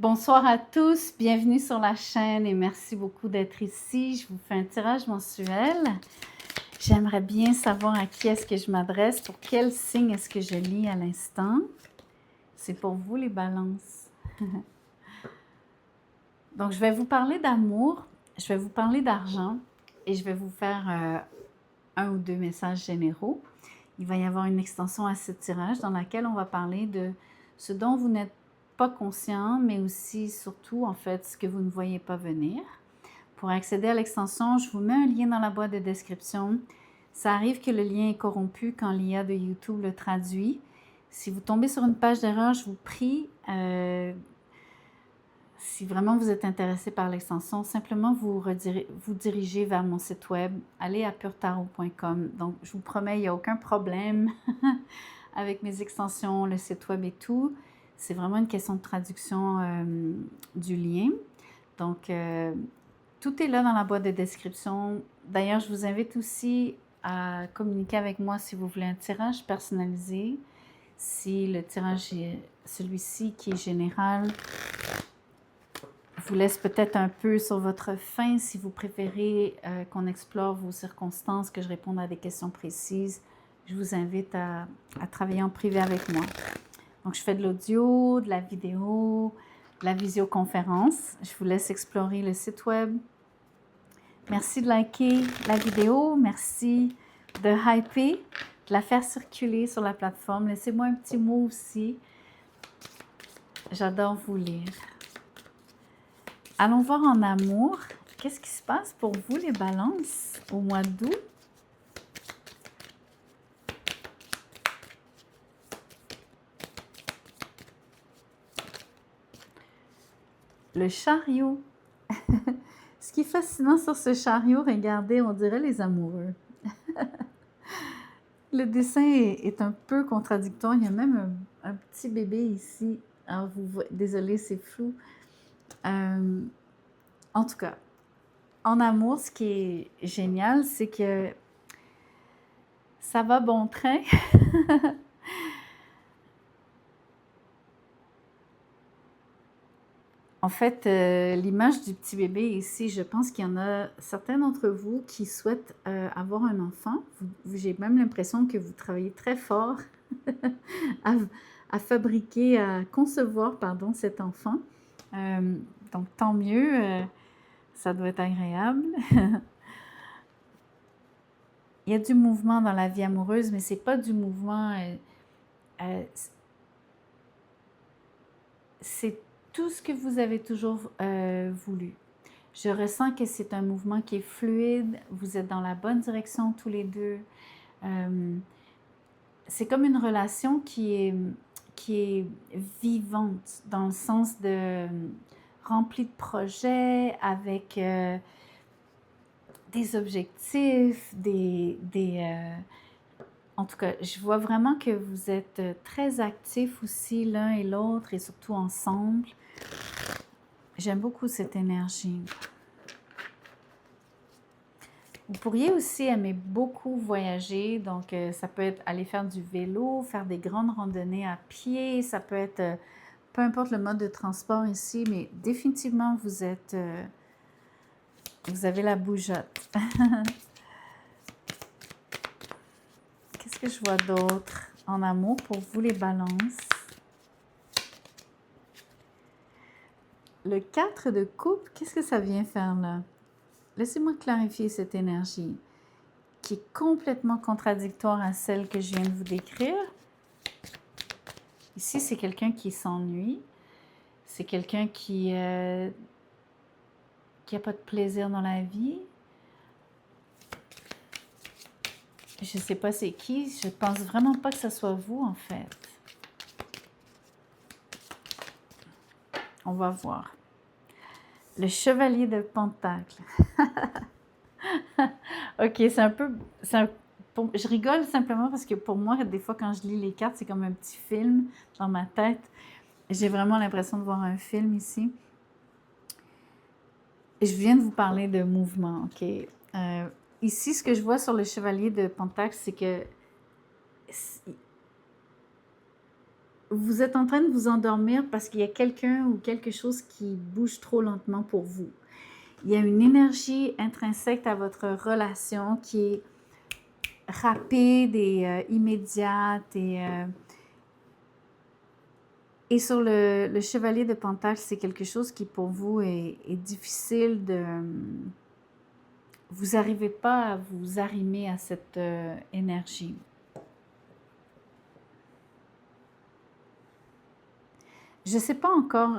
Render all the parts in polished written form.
Bonsoir à tous, bienvenue sur la chaîne et merci beaucoup d'être ici. Je vous fais un tirage mensuel. J'aimerais bien savoir à qui est-ce que je m'adresse, pour quel signe est-ce que je lis à l'instant. C'est pour vous les balances. Donc, je vais vous parler d'amour, je vais vous parler d'argent et je vais vous faire un ou deux messages généraux. Il va y avoir une extension à ce tirage dans laquelle on va parler de ce dont vous n'êtes pas conscient, mais aussi, surtout, en fait, ce que vous ne voyez pas venir. Pour accéder à l'extension, je vous mets un lien dans la boîte de description. Ça arrive que le lien est corrompu quand l'IA de YouTube le traduit. Si vous tombez sur une page d'erreur, je vous prie, si vraiment vous êtes intéressé par l'extension, simplement vous dirigez vers mon site web, allez à puretarot.com. Donc, je vous promets, il n'y a aucun problème avec mes extensions, le site web et tout. C'est vraiment une question de traduction du lien. Donc, tout est là dans la boîte de description. D'ailleurs, je vous invite aussi à communiquer avec moi si vous voulez un tirage personnalisé. Si le tirage est celui-ci qui est général, vous laisse peut-être un peu sur votre faim si vous préférez qu'on explore vos circonstances, que je réponde à des questions précises. Je vous invite à travailler en privé avec moi. Donc, je fais de l'audio, de la vidéo, de la visioconférence. Je vous laisse explorer le site web. Merci de liker la vidéo. Merci de hyper, de la faire circuler sur la plateforme. Laissez-moi un petit mot aussi. J'adore vous lire. Allons voir en amour. Qu'est-ce qui se passe pour vous, les balances, au mois d'août? Le chariot. Ce qui est fascinant sur ce chariot, regardez, on dirait les amoureux. Le dessin est un peu contradictoire. Il y a même un petit bébé ici. Alors, désolé, c'est flou. En tout cas, en amour, ce qui est génial, c'est que ça va bon train. En fait, l'image du petit bébé ici, je pense qu'il y en a certains d'entre vous qui souhaitent avoir un enfant. J'ai même l'impression que vous travaillez très fort à fabriquer, à concevoir, pardon, cet enfant. Donc, tant mieux, ça doit être agréable. Il y a du mouvement dans la vie amoureuse, mais ce n'est pas du mouvement... c'est tout ce que vous avez toujours voulu. Je ressens que c'est un mouvement qui est fluide, vous êtes dans la bonne direction tous les deux. C'est comme une relation qui est vivante, dans le sens de remplie de projets, avec des objectifs, en tout cas, je vois vraiment que vous êtes très actifs aussi l'un et l'autre et surtout ensemble. J'aime beaucoup cette énergie. Vous pourriez aussi aimer beaucoup voyager, donc ça peut être aller faire du vélo, faire des grandes randonnées à pied, ça peut être peu importe le mode de transport ici, mais définitivement vous avez la bougeotte. Qu'est-ce que je vois d'autre en amour pour vous les balances? Le 4 de coupe, qu'est-ce que ça vient faire là? Laissez-moi clarifier cette énergie qui est complètement contradictoire à celle que je viens de vous décrire. Ici, c'est quelqu'un qui s'ennuie. C'est quelqu'un qui n'a pas de plaisir dans la vie. Je ne sais pas c'est qui. Je ne pense vraiment pas que ce soit vous, en fait. On va voir. Le chevalier de Pentacle. Ok, c'est un peu... je rigole simplement parce que pour moi, des fois, quand je lis les cartes, c'est comme un petit film dans ma tête. J'ai vraiment l'impression de voir un film ici. Je viens de vous parler de mouvement, ok? Ici, ce que je vois sur le chevalier de Pentacle, c'est que vous êtes en train de vous endormir parce qu'il y a quelqu'un ou quelque chose qui bouge trop lentement pour vous. Il y a une énergie intrinsèque à votre relation qui est rapide et immédiate. Et sur le chevalier de Pentacles, c'est quelque chose qui pour vous est difficile de... Vous n'arrivez pas à vous arrimer à cette énergie. Je ne sais pas encore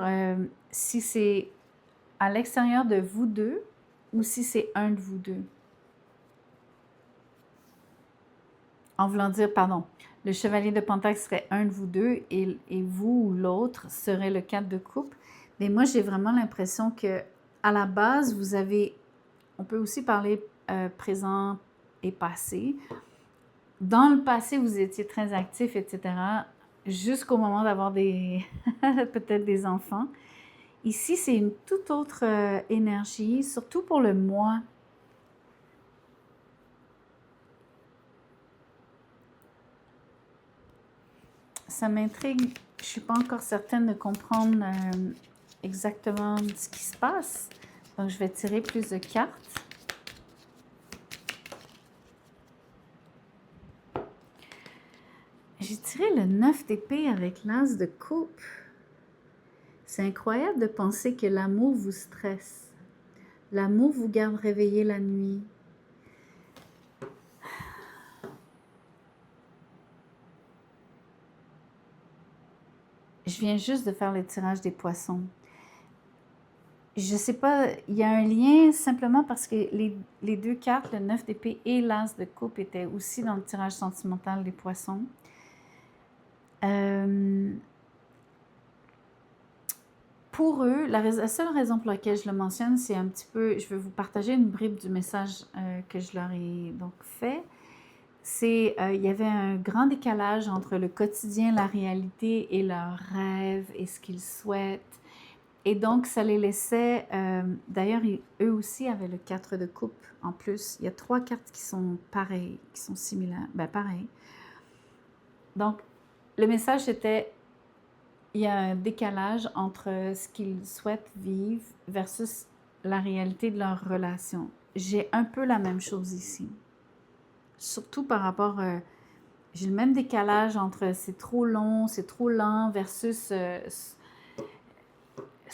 si c'est à l'extérieur de vous deux ou si c'est un de vous deux. En voulant dire, pardon, le chevalier de Pentacles serait un de vous deux et vous ou l'autre serait le 4 de coupe. Mais moi, j'ai vraiment l'impression que à la base, vous avez, on peut aussi parler présent et passé. Dans le passé, vous étiez très actif, etc. Jusqu'au moment d'avoir des peut-être des enfants. Ici, c'est une toute autre énergie, surtout pour le moi. Ça m'intrigue. Je ne suis pas encore certaine de comprendre exactement ce qui se passe. Donc, je vais tirer plus de cartes. J'ai tiré le 9 d'épée avec l'as de coupe. C'est incroyable de penser que l'amour vous stresse. L'amour vous garde réveillé la nuit. Je viens juste de faire le tirage des poissons. Je ne sais pas, il y a un lien simplement parce que les deux cartes, le 9 d'épée et l'as de coupe, étaient aussi dans le tirage sentimental des poissons. Pour eux, la seule raison pour laquelle je le mentionne, c'est un petit peu, je vais vous partager une bribe du message que je leur ai donc fait. C'est, il y avait un grand décalage entre le quotidien, la réalité et leurs rêves et ce qu'ils souhaitent. Et donc, ça les laissait, d'ailleurs, eux aussi avaient le 4 de coupe en plus. Il y a 3 cartes qui sont pareilles, qui sont similaires, ben pareilles. Donc, le message était, il y a un décalage entre ce qu'ils souhaitent vivre versus la réalité de leur relation. J'ai un peu la même chose ici. Surtout par rapport, j'ai le même décalage entre c'est trop long, c'est trop lent versus ce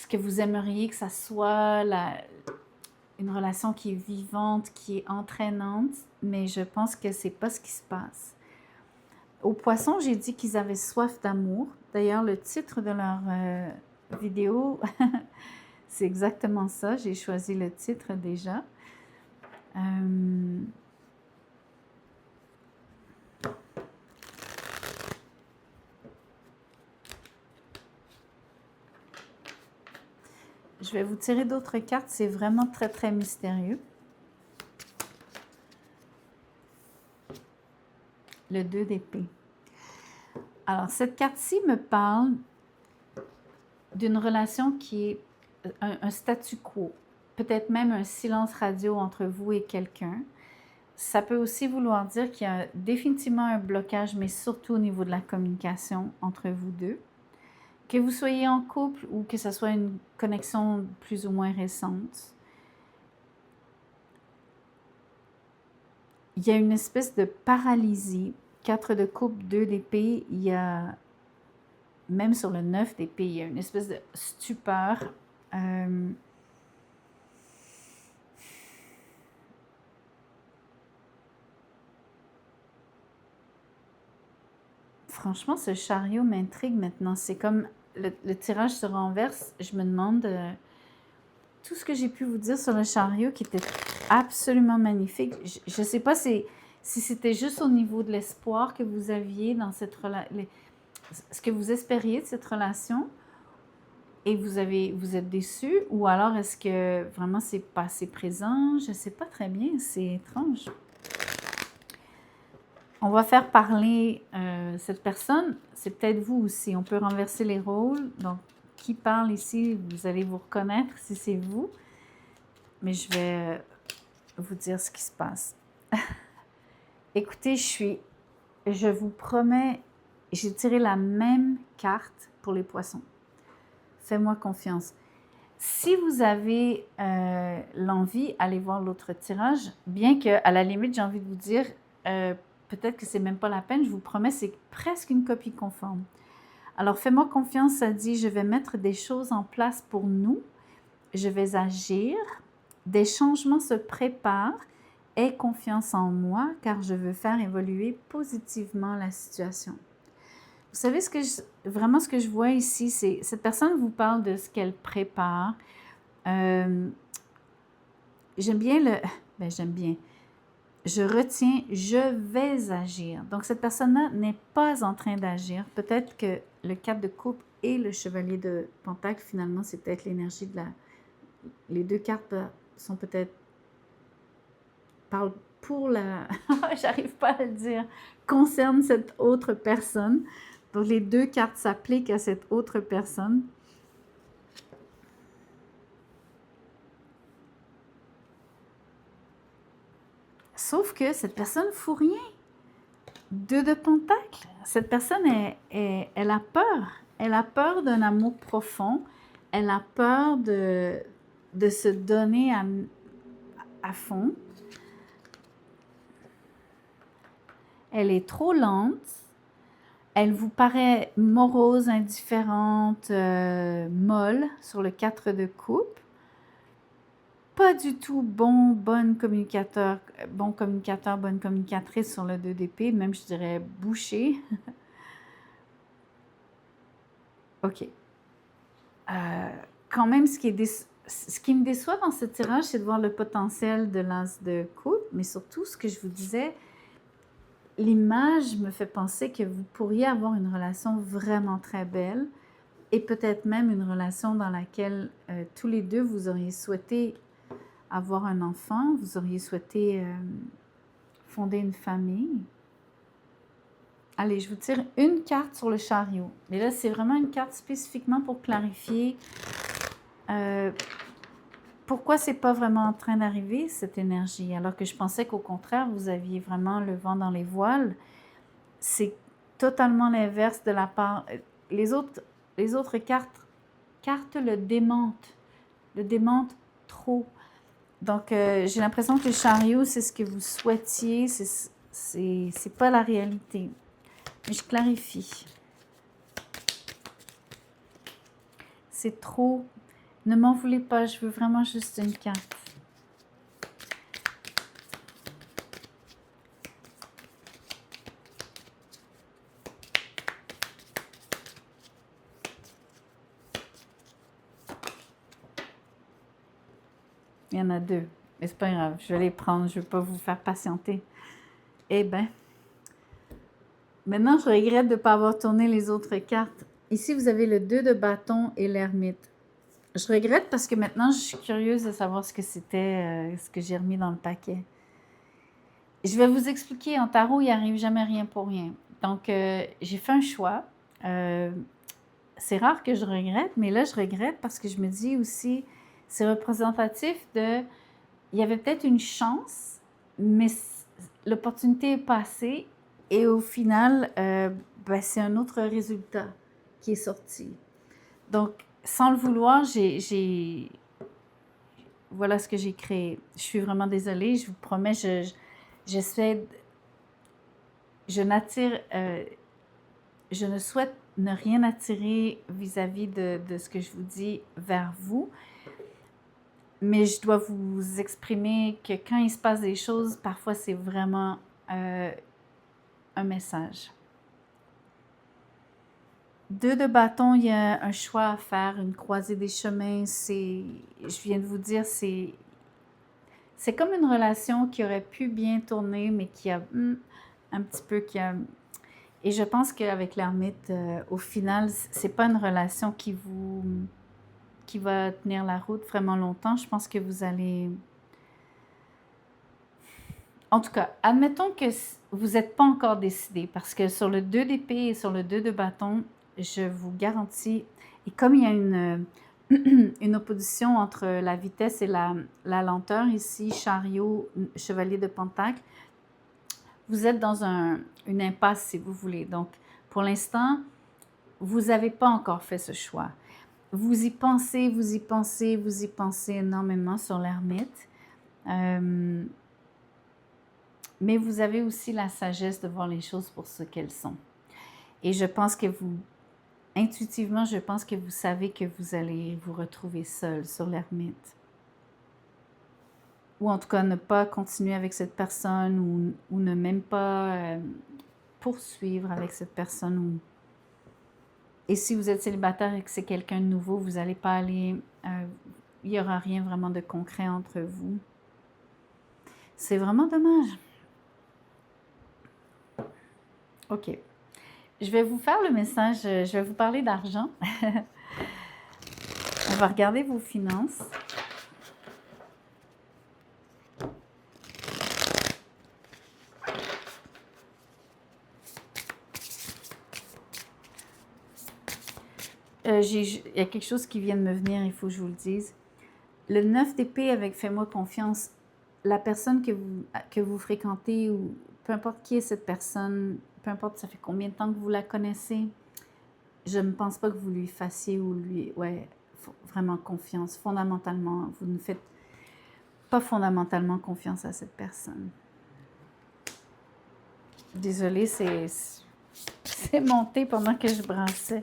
que vous aimeriez que ça soit, une relation qui est vivante, qui est entraînante, mais je pense que c'est pas ce qui se passe. Aux poissons, j'ai dit qu'ils avaient soif d'amour. D'ailleurs, le titre de leur vidéo, c'est exactement ça. J'ai choisi le titre déjà. Je vais vous tirer d'autres cartes. C'est vraiment très, très mystérieux. Le 2 d'épée. Alors, cette carte-ci me parle d'une relation qui est un statu quo, peut-être même un silence radio entre vous et quelqu'un. Ça peut aussi vouloir dire qu'il y a définitivement un blocage, mais surtout au niveau de la communication entre vous deux. Que vous soyez en couple ou que ce soit une connexion plus ou moins récente. Il y a une espèce de paralysie. 4 de coupe, 2 d'épée, il y a, même sur le 9 d'épée, il y a une espèce de stupeur. Franchement, ce chariot m'intrigue maintenant. C'est comme le tirage se renverse. Je me demande tout ce que j'ai pu vous dire sur le chariot qui était absolument magnifique. Je ne sais pas si c'était juste au niveau de l'espoir que vous aviez dans cette relation, ce que vous espériez de cette relation et vous êtes déçu, ou alors est-ce que vraiment c'est passé présent? Je ne sais pas très bien, c'est étrange. On va faire parler cette personne, c'est peut-être vous aussi. On peut renverser les rôles. Donc, qui parle ici, vous allez vous reconnaître si c'est vous. Mais je vais vous dire ce qui se passe. Écoutez, je vous promets j'ai tiré la même carte pour les poissons. Fais-moi confiance. Si vous avez l'envie, allez voir l'autre tirage, bien qu'à la limite, j'ai envie de vous dire, peut-être que c'est même pas la peine, je vous promets, c'est presque une copie conforme. Alors, fais-moi confiance, ça dit, je vais mettre des choses en place pour nous, je vais agir, des changements se préparent, aie confiance en moi, car je veux faire évoluer positivement la situation. Vous savez, vraiment ce que je vois ici, c'est cette personne vous parle de ce qu'elle prépare. J'aime bien j'aime bien. Je retiens, je vais agir. Donc, cette personne-là n'est pas en train d'agir. Peut-être que le 4 de coupe et le chevalier de pentacle, finalement, c'est peut-être l'énergie de la... Les deux cartes sont peut-être... parlent pour la... J'arrive pas à le dire. Concernent cette autre personne. Donc, les deux cartes s'appliquent à cette autre personne. Sauf que cette personne ne fout rien. 2 de pentacle. Cette personne, elle a peur. Elle a peur d'un amour profond. Elle a peur de se donner à fond. Elle est trop lente. Elle vous paraît morose, indifférente, molle sur le 4 de coupe. Pas du tout bon communicateur, bonne communicatrice sur le 2 d'épée, même je dirais bouché. OK. Quand même, ce qui me déçoit dans ce tirage, c'est de voir le potentiel de l'as de coupe, mais surtout, ce que je vous disais, l'image me fait penser que vous pourriez avoir une relation vraiment très belle et peut-être même une relation dans laquelle tous les deux, vous auriez souhaité avoir un enfant, vous auriez souhaité fonder une famille. Allez, je vous tire une carte sur le chariot. Mais là, c'est vraiment une carte spécifiquement pour clarifier pourquoi c'est pas vraiment en train d'arriver, cette énergie. Alors que je pensais qu'au contraire, vous aviez vraiment le vent dans les voiles. C'est totalement l'inverse de la part... Les autres cartes le démentent trop. Donc, j'ai l'impression que le chariot, c'est ce que vous souhaitiez, c'est pas la réalité. Mais je clarifie. C'est trop. Ne m'en voulez pas, je veux vraiment juste une carte. Il y en a 2, mais c'est pas grave, je vais les prendre, je ne vais pas vous faire patienter. Eh bien, maintenant, je regrette de ne pas avoir tourné les autres cartes. Ici, vous avez le 2 de bâton et l'ermite. Je regrette parce que maintenant, je suis curieuse de savoir ce que c'était, ce que j'ai remis dans le paquet. Je vais vous expliquer, en tarot, il n'arrive jamais rien pour rien. Donc, j'ai fait un choix. C'est rare que je regrette, mais là, je regrette parce que je me dis aussi, c'est représentatif de... Il y avait peut-être une chance, mais l'opportunité est passée et au final, c'est un autre résultat qui est sorti. Donc, sans le vouloir, voilà ce que j'ai créé. Je suis vraiment désolée, je vous promets, j'essaie... Je ne souhaite ne rien attirer vis-à-vis de ce que je vous dis vers vous, mais je dois vous exprimer que quand il se passe des choses, parfois c'est vraiment un message. 2 de bâton, il y a un choix à faire, une croisée des chemins. Je viens de vous dire, c'est comme une relation qui aurait pu bien tourner, mais qui a un petit peu... Et je pense qu'avec l'ermite, au final, c'est pas une relation qui va tenir la route vraiment longtemps. Je pense que vous allez... En tout cas, admettons que vous n'êtes pas encore décidé, parce que sur le 2 d'épée et sur le 2 de bâton, je vous garantis, et comme il y a une opposition entre la vitesse et la lenteur, ici, chariot, chevalier de pentacle, vous êtes dans une impasse, si vous voulez. Donc, Pour l'instant, vous n'avez pas encore fait ce choix. Vous y pensez, vous y pensez, vous y pensez énormément sur l'ermite. Mais vous avez aussi la sagesse de voir les choses pour ce qu'elles sont. Et je pense que vous, intuitivement, je pense que vous savez que vous allez vous retrouver seul sur l'ermite. Ou en tout cas, ne pas continuer avec cette personne ou ne même pas poursuivre avec cette personne. Et si vous êtes célibataire et que c'est quelqu'un de nouveau, vous n'allez pas aller... il n'y aura rien vraiment de concret entre vous. C'est vraiment dommage. OK. Je vais vous faire le message, je vais vous parler d'argent. On va regarder vos finances. Il y a quelque chose qui vient de me venir, il faut que je vous le dise. Le 9 d'épée avec Fais-moi confiance, la personne que vous fréquentez ou peu importe qui est cette personne, peu importe ça fait combien de temps que vous la connaissez, je ne pense pas que vous lui fassiez ou lui, vraiment confiance. Fondamentalement, vous ne faites pas fondamentalement confiance à cette personne. Désolée, c'est monté pendant que je brassais.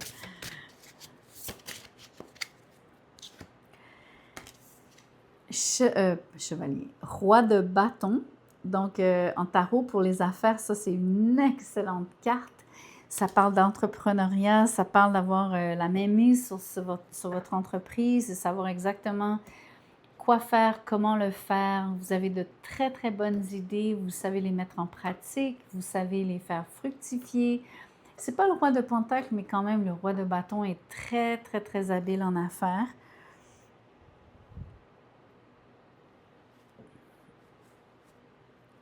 Chevalier. Roi de bâton. Donc, en tarot pour les affaires, ça, c'est une excellente carte. Ça parle d'entrepreneuriat, ça parle d'avoir la mainmise sur votre entreprise, de savoir exactement quoi faire, comment le faire. Vous avez de très, très bonnes idées, vous savez les mettre en pratique, vous savez les faire fructifier. C'est pas le roi de pentacle, mais quand même, le roi de bâton est très, très, très habile en affaires.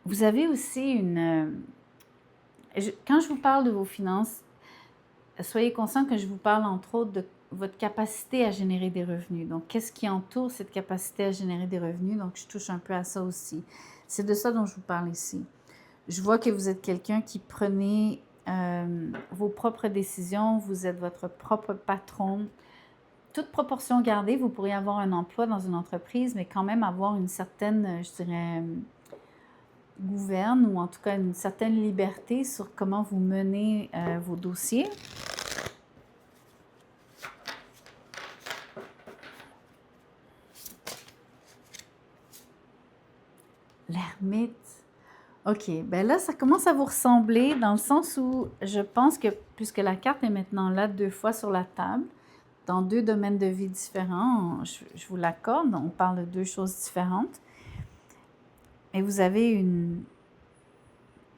Vous avez aussi une... quand je vous parle de vos finances, soyez conscient que je vous parle entre autres de votre capacité à générer des revenus. Donc, qu'est-ce qui entoure cette capacité à générer des revenus? Donc, je touche un peu à ça aussi. C'est de ça dont je vous parle ici. Je vois que vous êtes quelqu'un qui prenez vos propres décisions, vous êtes votre propre patron. Toute proportion gardée, vous pourriez avoir un emploi dans une entreprise, mais quand même avoir une certaine, je dirais, gouverne ou en tout cas une certaine liberté sur comment vous menez vos dossiers. L'ermite. OK, ben là, ça commence à vous ressembler dans le sens où je pense que, puisque la carte est maintenant là 2 fois sur la table, dans 2 domaines de vie différents, je vous l'accorde, on parle de 2 choses différentes. Et vous avez une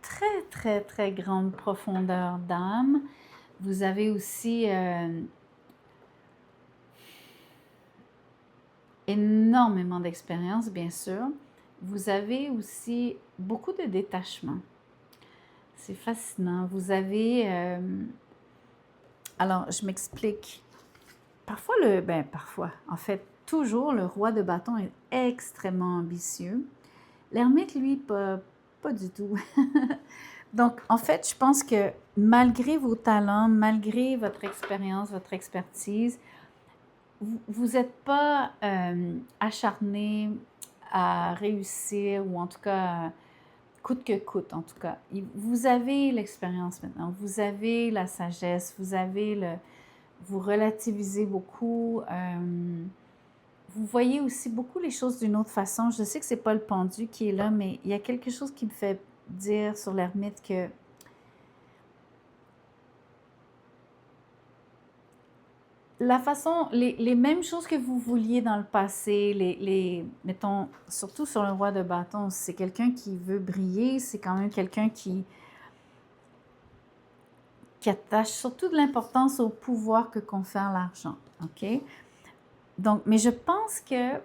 très, très, très grande profondeur d'âme. Vous avez aussi énormément d'expérience, bien sûr. Vous avez aussi beaucoup de détachement. C'est fascinant. Vous avez... alors, je m'explique. Parfois, en fait, toujours, le roi de bâton est extrêmement ambitieux. L'ermite, lui, pas du tout. Donc, en fait, je pense que malgré vos talents, malgré votre expérience, votre expertise, vous n'êtes pas acharné à réussir ou en tout cas coûte que coûte en tout cas. Vous avez l'expérience maintenant, vous avez la sagesse, vous relativisez beaucoup. Vous voyez aussi beaucoup les choses d'une autre façon. Je sais que c'est pas le pendu qui est là, mais il y a quelque chose qui me fait dire sur l'ermite que la façon, les mêmes choses que vous vouliez dans le passé, mettons, surtout sur le roi de bâton, c'est quelqu'un qui veut briller, c'est quand même quelqu'un qui attache surtout de l'importance au pouvoir que confère l'argent, OK? Donc, mais je pense que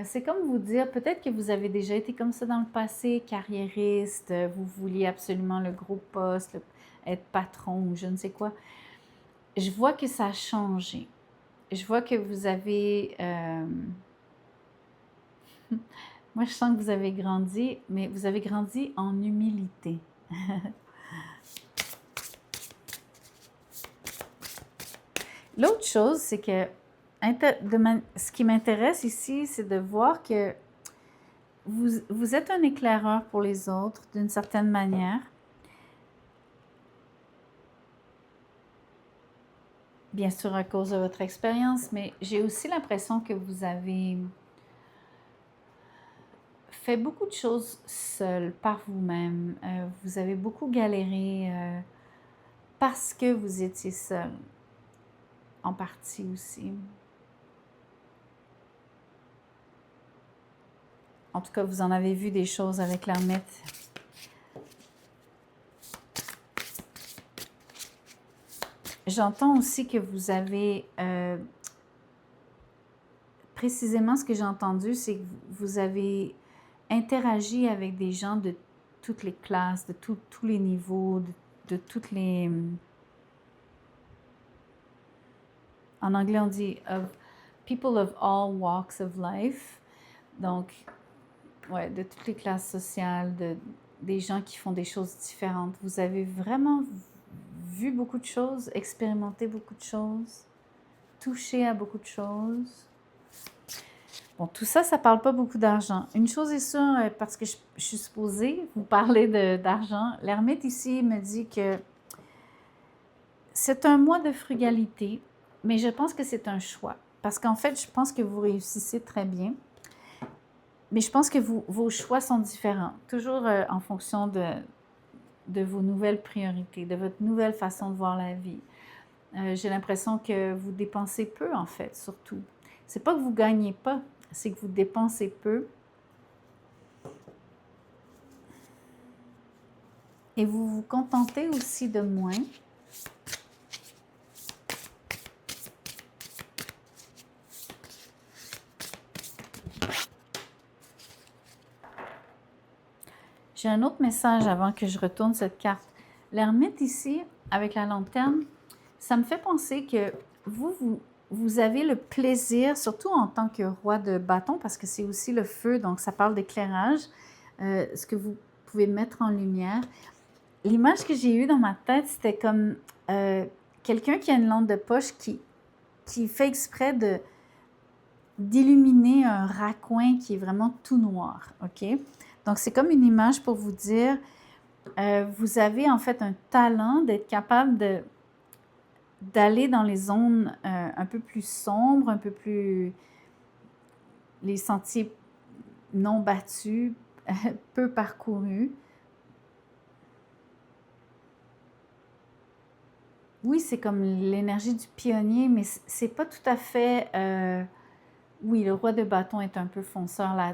c'est comme vous dire, peut-être que vous avez déjà été comme ça dans le passé, carriériste, vous vouliez absolument le gros poste, être patron ou je ne sais quoi. Je vois que ça a changé. Je vois que vous avez... moi, je sens que vous avez grandi, mais vous avez grandi en humilité. L'autre chose, c'est que ce qui m'intéresse ici, c'est de voir que vous êtes un éclaireur pour les autres d'une certaine manière. Bien sûr à cause de votre expérience, mais j'ai aussi l'impression que vous avez fait beaucoup de choses seul, par vous-même. Vous avez beaucoup galéré parce que vous étiez seul, en partie aussi. En tout cas, vous en avez vu des choses avec l'ermite. J'entends aussi que vous avez, précisément ce que j'ai entendu, c'est que vous avez interagi avec des gens de toutes les classes, de tous les niveaux, de toutes les... En anglais, on dit people of all walks of life. Donc, ouais, de toutes les classes sociales, des gens qui font des choses différentes. Vous avez vraiment vu beaucoup de choses, expérimenté beaucoup de choses, touché à beaucoup de choses. Bon, tout ça, ça ne parle pas beaucoup d'argent. Une chose est sûre, parce que je suis supposée vous parler d'argent, l'ermite ici me dit que c'est un mois de frugalité, mais je pense que c'est un choix. Parce qu'en fait, je pense que vous réussissez très bien. Mais je pense que vos choix sont différents, toujours en fonction de vos nouvelles priorités, de votre nouvelle façon de voir la vie. J'ai l'impression que vous dépensez peu, en fait, surtout. C'est pas que vous gagnez pas, c'est que vous dépensez peu. Et vous vous contentez aussi de moins. J'ai un autre message avant que je retourne cette carte. L'ermite ici, avec la lanterne, ça me fait penser que vous avez le plaisir, surtout en tant que roi de bâton, parce que c'est aussi le feu, donc ça parle d'éclairage, ce que vous pouvez mettre en lumière. L'image que j'ai eue dans ma tête, c'était comme quelqu'un qui a une lampe de poche qui fait exprès d'illuminer un raccoin qui est vraiment tout noir, OK? Donc, c'est comme une image pour vous dire, vous avez en fait un talent d'être capable d'aller dans les zones un peu plus sombres, un peu plus... les sentiers non battus, peu parcourus. Oui, c'est comme l'énergie du pionnier, mais c'est pas tout à fait... oui, le roi de bâton est un peu fonceur là.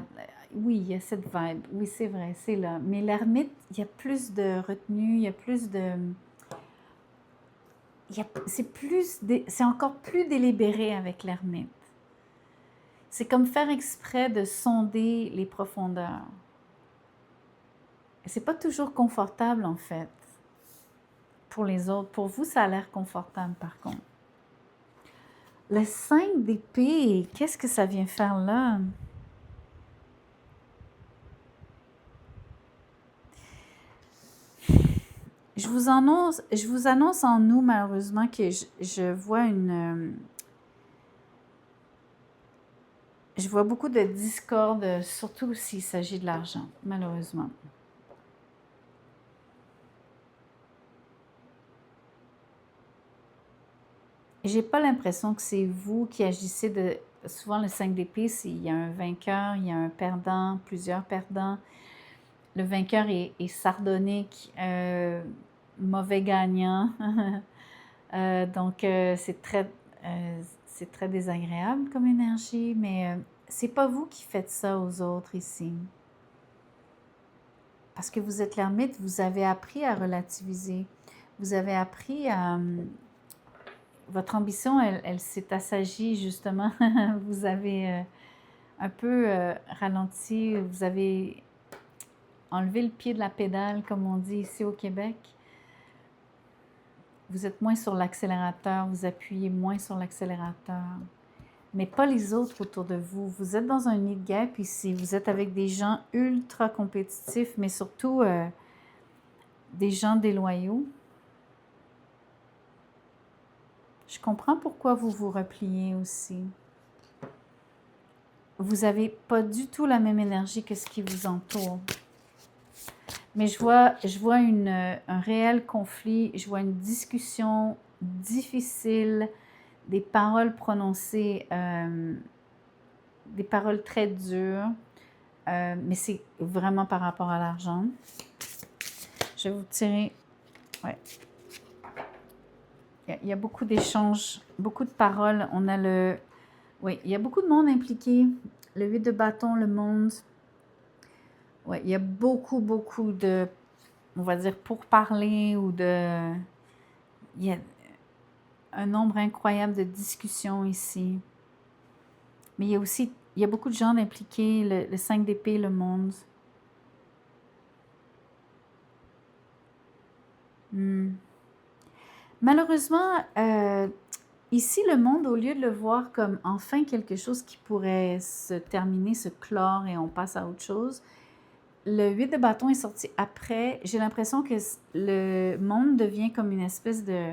Oui, il y a cette vibe. Oui, c'est vrai, c'est là. Mais l'ermite, il y a plus de retenue, il y a plus de... c'est encore plus délibéré avec l'ermite. C'est comme faire exprès de sonder les profondeurs. Et c'est pas toujours confortable, en fait, pour les autres. Pour vous, ça a l'air confortable, par contre. Le 5 d'épée, qu'est-ce que ça vient faire là? Je vous annonce en nous, malheureusement, que je vois je vois beaucoup de discorde, surtout s'il s'agit de l'argent, malheureusement. J'ai pas l'impression que c'est vous qui agissez de... Souvent, le 5 d'épée, il y a un vainqueur, il y a un perdant, plusieurs perdants. Le vainqueur est sardonique, mauvais gagnant. Donc, c'est très désagréable comme énergie, mais c'est pas vous qui faites ça aux autres ici. Parce que vous êtes l'ermite, vous avez appris à relativiser. Vous avez appris à... votre ambition, elle s'est assagie, justement. Vous avez un peu ralenti, vous avez enlevé le pied de la pédale, comme on dit ici au Québec. Vous êtes moins sur l'accélérateur, vous appuyez moins sur l'accélérateur. Mais pas les autres autour de vous. Vous êtes dans un nid de guêpe ici. Vous êtes avec des gens ultra compétitifs, mais surtout des gens déloyaux. Je comprends pourquoi vous vous repliez aussi. Vous n'avez pas du tout la même énergie que ce qui vous entoure. Mais je vois un réel conflit, je vois une discussion difficile, des paroles prononcées, des paroles très dures, mais c'est vraiment par rapport à l'argent. Je vais vous tirer... Ouais. Il y a beaucoup d'échanges, beaucoup de paroles. On a le... Oui, il y a beaucoup de monde impliqué. Le 8 de bâton, le monde. Oui, il y a beaucoup de, on va dire, pourparlers ou de... Il y a un nombre incroyable de discussions ici. Mais il y a beaucoup de gens impliqués, le 5 d'épée, le monde. Malheureusement, ici, le monde, au lieu de le voir comme enfin quelque chose qui pourrait se terminer, se clore et on passe à autre chose, le 8 de bâton est sorti après. J'ai l'impression que le monde devient comme une espèce de...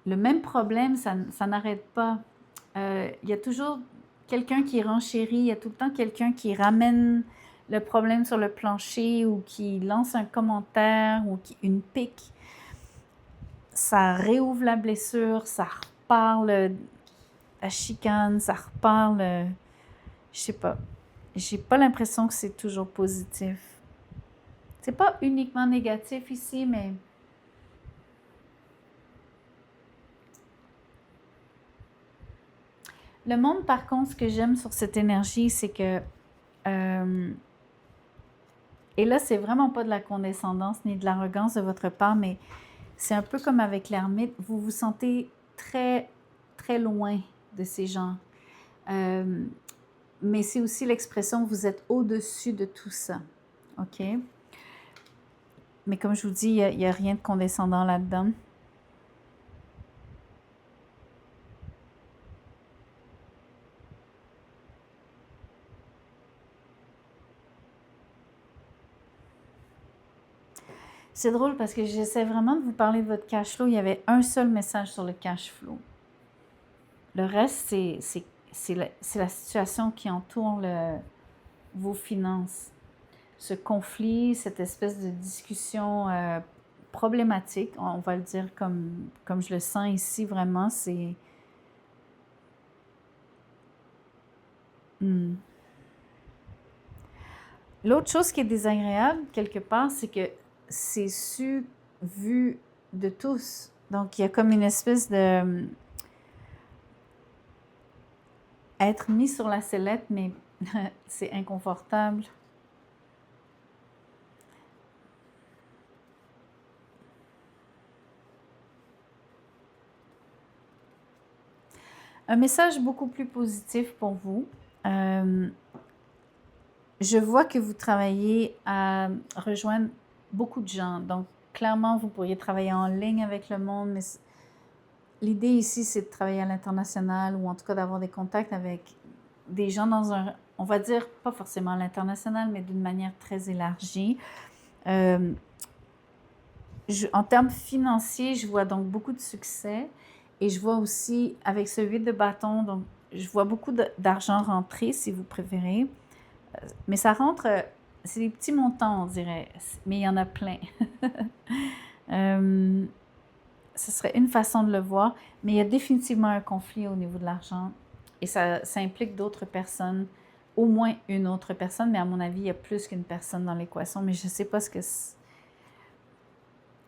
Le même problème, ça n'arrête pas. Il y a toujours quelqu'un qui renchérit, il y a tout le temps quelqu'un qui ramène le problème sur le plancher ou qui lance un commentaire ou une pique. Ça réouvre la blessure, ça reparle la chicane, ça reparle... je sais pas. J'ai pas l'impression que c'est toujours positif. C'est pas uniquement négatif ici, mais... Le monde, par contre, ce que j'aime sur cette énergie, c'est que... et là, c'est vraiment pas de la condescendance ni de l'arrogance de votre part, mais c'est un peu comme avec l'ermite. Vous vous sentez très, très loin de ces gens. Mais c'est aussi l'expression que vous êtes au-dessus de tout ça. OK? Mais comme je vous dis, il n'y a rien de condescendant là-dedans. C'est drôle parce que j'essaie vraiment de vous parler de votre cash flow. Il y avait un seul message sur le cash flow. Le reste, c'est la situation qui entoure vos finances. Ce conflit, cette espèce de discussion problématique, on va le dire comme je le sens ici, vraiment, c'est... L'autre chose qui est désagréable, quelque part, c'est que c'est vu de tous. Donc, il y a comme une espèce de... être mis sur la sellette, mais c'est inconfortable. Un message beaucoup plus positif pour vous. Je vois que vous travaillez à rejoindre beaucoup de gens. Donc, clairement, vous pourriez travailler en ligne avec le monde, mais l'idée ici, c'est de travailler à l'international ou en tout cas d'avoir des contacts avec des gens dans un, on va dire, pas forcément à l'international, mais d'une manière très élargie. En termes financiers, je vois donc beaucoup de succès et je vois aussi, avec ce 8 de bâton, donc je vois beaucoup d'argent rentrer, si vous préférez. Mais ça rentre, c'est des petits montants, on dirait, mais il y en a plein. Ce serait une façon de le voir, mais il y a définitivement un conflit au niveau de l'argent et ça implique d'autres personnes, au moins une autre personne, mais à mon avis, il y a plus qu'une personne dans l'équation, mais je ne sais pas ce que c'est.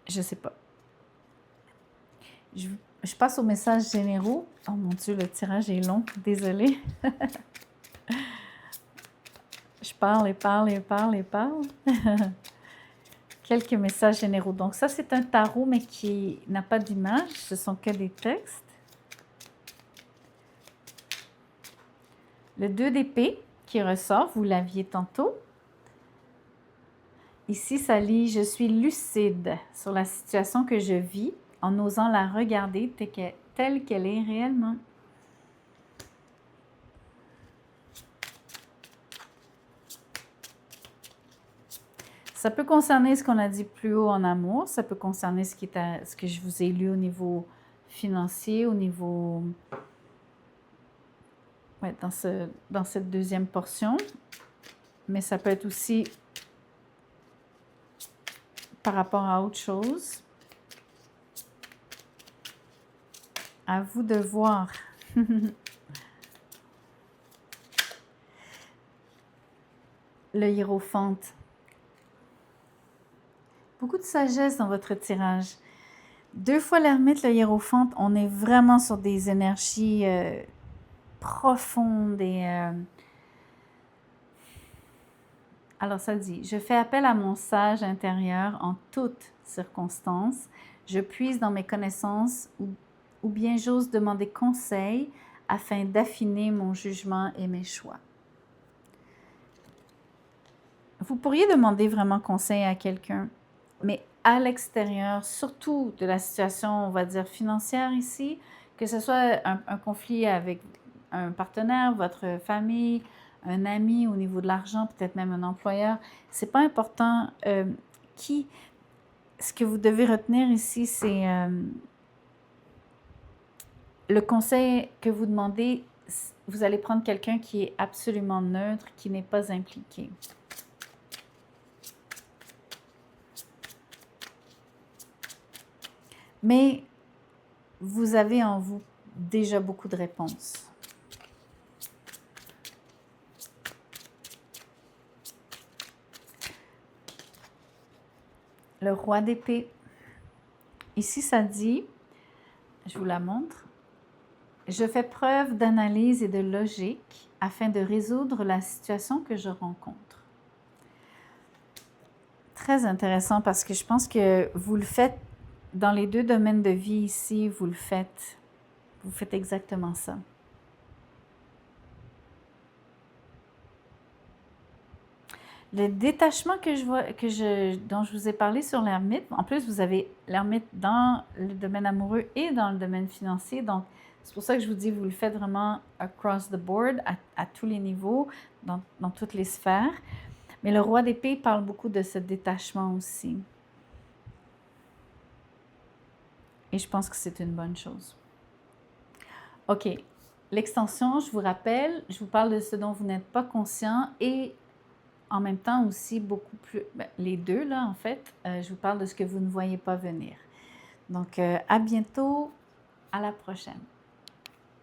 Je ne sais pas. Je passe aux messages généraux. Oh mon Dieu, le tirage est long, désolée. Je parle et parle et parle et parle. Quelques messages généraux. Donc ça, c'est un tarot, mais qui n'a pas d'image. Ce sont que des textes. Le 2 d'épée qui ressort, vous l'aviez tantôt. Ici, ça lit « Je suis lucide sur la situation que je vis en osant la regarder telle qu'elle est réellement. » Ça peut concerner ce qu'on a dit plus haut en amour, ça peut concerner ce que je vous ai lu au niveau financier, au niveau... Ouais, dans cette deuxième portion. Mais ça peut être aussi par rapport à autre chose. À vous de voir. Le hiérophante. Beaucoup de sagesse dans votre tirage. 2 fois l'ermite, le hiérophante, on est vraiment sur des énergies profondes et... Alors ça dit, je fais appel à mon sage intérieur en toutes circonstances. Je puise dans mes connaissances ou bien j'ose demander conseil afin d'affiner mon jugement et mes choix. Vous pourriez demander vraiment conseil à quelqu'un, mais à l'extérieur, surtout de la situation, on va dire, financière ici, que ce soit un conflit avec un partenaire, votre famille, un ami au niveau de l'argent, peut-être même un employeur, c'est pas important ce que vous devez retenir ici, c'est le conseil que vous demandez, vous allez prendre quelqu'un qui est absolument neutre, qui n'est pas impliqué. Mais vous avez en vous déjà beaucoup de réponses. Le roi d'épée. Ici, ça dit, je vous la montre, je fais preuve d'analyse et de logique afin de résoudre la situation que je rencontre. Très intéressant parce que je pense que vous le faites dans les 2 domaines de vie ici, vous le faites. Vous faites exactement ça. Le détachement dont je vous ai parlé sur l'ermite, en plus, vous avez l'ermite dans le domaine amoureux et dans le domaine financier. Donc, c'est pour ça que je vous dis, vous le faites vraiment across the board, à tous les niveaux, dans toutes les sphères. Mais le roi d'épée parle beaucoup de ce détachement aussi. Et je pense que c'est une bonne chose. OK. L'extension, je vous rappelle, je vous parle de ce dont vous n'êtes pas conscient et en même temps aussi beaucoup plus, les deux là en fait, je vous parle de ce que vous ne voyez pas venir. Donc à bientôt, à la prochaine.